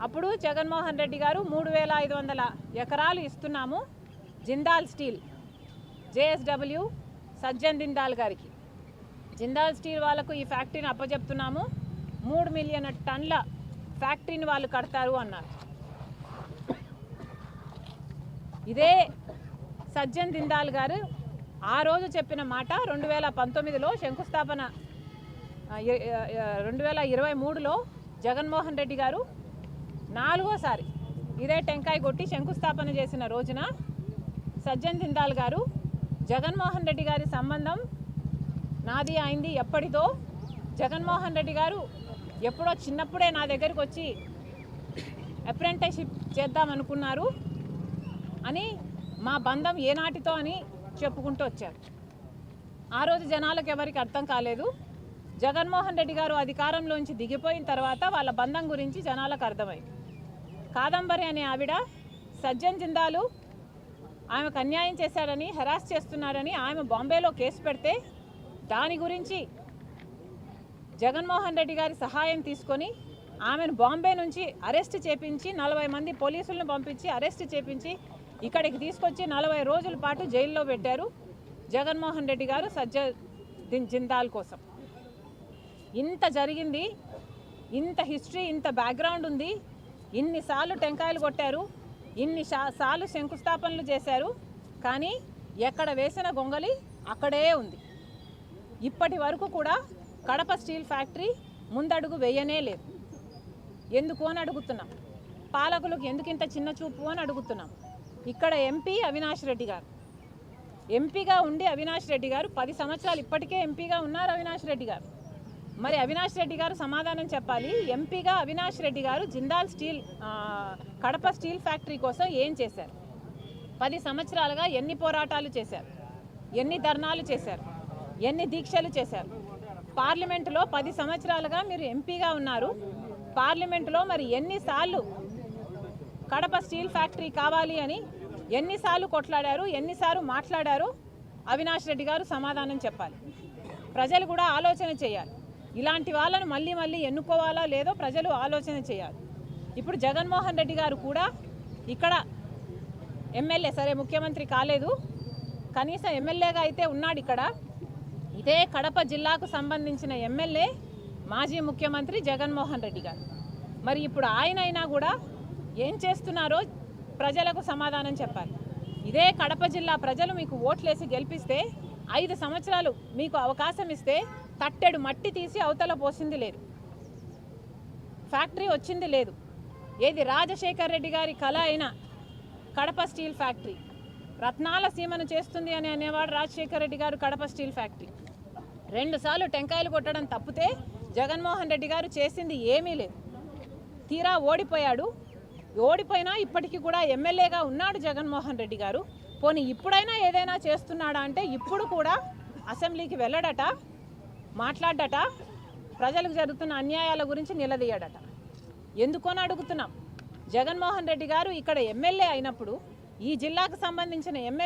అప్పుడు జగన్మోహన్ రెడ్డి గారు 3500 ఎకరాలు ఇస్తున్నాము జిందాల్ స్టీల్ జేఎస్డబ్ల్యూ సజ్జన్ జిందాల్ గారికి. జిందాల్ స్టీల్ వాళ్ళకు ఈ ఫ్యాక్టరీని అప్పచెప్తున్నాము, 3 మిలియన్ టన్నుల ఫ్యాక్టరీని వాళ్ళు కడతారు అన్నారు. ఇదే సజ్జన్ జిందాల్ గారు ఆ రోజు చెప్పిన మాట 2019లో శంకుస్థాపన, 2023లో జగన్మోహన్ రెడ్డి గారు 4వసారి ఇదే టెంకాయ కొట్టి శంకుస్థాపన చేసిన రోజున సజ్జన్ జిందాల్ గారు జగన్మోహన్ రెడ్డి గారి సంబంధం నాది అయింది ఎప్పటిదో, జగన్మోహన్ రెడ్డి గారు ఎప్పుడో చిన్నప్పుడే నా దగ్గరికి వచ్చి అప్రెంటిస్షిప్ చేద్దామనుకున్నారు అని, మా బంధం ఏనాటితో అని చెప్పుకుంటూ వచ్చారు. ఆ రోజు జనాలకు ఎవరికి అర్థం కాలేదు. జగన్మోహన్ రెడ్డి గారు అధికారంలోంచి దిగిపోయిన తర్వాత వాళ్ళ బంధం గురించి జనాలకు అర్థమైంది. కాదంబరి అనే ఆవిడ సజ్జన్ జిందాలు ఆమెకు అన్యాయం చేశారని, హెరాస్ చేస్తున్నారని ఆమె బాంబేలో కేసు పెడితే దాని గురించి జగన్మోహన్ రెడ్డి గారి సహాయం తీసుకొని ఆమెను బాంబే నుంచి అరెస్ట్ చేపించి 40 మంది పోలీసులను పంపించి అరెస్ట్ చేపించి ఇక్కడికి తీసుకొచ్చి 40 రోజుల పాటు జైల్లో పెట్టారు జగన్మోహన్ రెడ్డి గారు సజ్జన్ జిందాల్ కోసం. ఇంత జరిగింది, ఇంత హిస్టరీ, ఇంత బ్యాక్గ్రౌండ్ ఉంది, ఇన్నిసార్లు టెంకాయలు కొట్టారు, ఇన్నిసార్లు శంకుస్థాపనలు చేశారు, కానీ ఎక్కడ వేసిన గొంగలి అక్కడే ఉంది. ఇప్పటి వరకు కూడా కడప స్టీల్ ఫ్యాక్టరీ ముందడుగు వేయనే లేదు. ఎందుకు అని అడుగుతున్నాం. పాలకులకు ఎందుకు ఇంత చిన్న చూపు అని అడుగుతున్నాం. ఇక్కడ ఎంపీ అవినాష్ రెడ్డి గారు, ఎంపీగా ఉండి అవినాష్ రెడ్డి గారు 10 సంవత్సరాలు ఇప్పటికే ఎంపీగా ఉన్నారు అవినాష్ రెడ్డి గారు. మరి అవినాష్ రెడ్డి గారు సమాధానం చెప్పాలి. ఎంపీగా అవినాష్ రెడ్డి గారు Jindal steel, Kadapa steel factory కోసం ఏం చేశారు? 10 సంవత్సరాలుగా ఎన్ని పోరాటాలు చేశారు, ఎన్ని ధర్నాలు చేశారు, ఎన్ని దీక్షలు చేశారు? పార్లమెంటులో 10 సంవత్సరాలుగా మీరు ఎంపీగా ఉన్నారు. పార్లమెంటులో మరి ఎన్నిసార్లు కడప స్టీల్ ఫ్యాక్టరీ కావాలి అని ఎన్నిసార్లు కొట్లాడారు, ఎన్నిసార్లు మాట్లాడారు? అవినాష్ రెడ్డి గారు సమాధానం చెప్పాలి. ప్రజలు కూడా ఆలోచన చేయాలి. ఇలాంటి వాళ్ళను మళ్ళీ మళ్ళీ ఎన్నుకోవాలా లేదో ప్రజలు ఆలోచన చేయాలి. ఇప్పుడు జగన్మోహన్ రెడ్డి గారు కూడా ఇక్కడ ఎమ్మెల్యే, సరే ముఖ్యమంత్రి కాలేదు, కనీసం ఎమ్మెల్యేగా అయితే ఉన్నాడు ఇక్కడ. ఇదే కడప జిల్లాకు సంబంధించిన ఎమ్మెల్యే మాజీ ముఖ్యమంత్రి జగన్మోహన్ రెడ్డి గారు. మరి ఇప్పుడు ఆయనైనా కూడా ఏం చేస్తున్నారో ప్రజలకు సమాధానం చెప్పాలి. ఇదే కడప జిల్లా ప్రజలు మీకు ఓట్లేసి గెలిపిస్తే 5 సంవత్సరాలు మీకు అవకాశం ఇస్తే తట్టెడు మట్టి తీసి అవతల పోసింది లేదు, ఫ్యాక్టరీ వచ్చింది లేదు. ఏది రాజశేఖర్ రెడ్డి గారి కళ అయిన కడప స్టీల్ ఫ్యాక్టరీ రత్నాల సీమను చేస్తుంది అని అనేవాడు రాజశేఖర్ రెడ్డి గారు. కడప స్టీల్ ఫ్యాక్టరీ 2 సార్లు టెంకాయలు కొట్టడం తప్పితే జగన్మోహన్ రెడ్డి గారు చేసింది ఏమీ లేదు. తీరా ఓడిపోయాడు. ఓడిపోయినా ఇప్పటికీ కూడా ఎమ్మెల్యేగా ఉన్నాడు జగన్మోహన్ రెడ్డి గారు. పోనీ ఇప్పుడైనా ఏదైనా చేస్తున్నాడా అంటే ఇప్పుడు కూడా అసెంబ్లీకి వెళ్ళడట, మాట్లాడట, ప్రజలకు జరుగుతున్న అన్యాయాల గురించి నిలదీయడట. ఎందుకని అడుగుతున్నాం. జగన్మోహన్ రెడ్డి గారు ఇక్కడ ఎమ్మెల్యే అయినప్పుడు, ఈ జిల్లాకు సంబంధించిన ఎమ్మెల్యే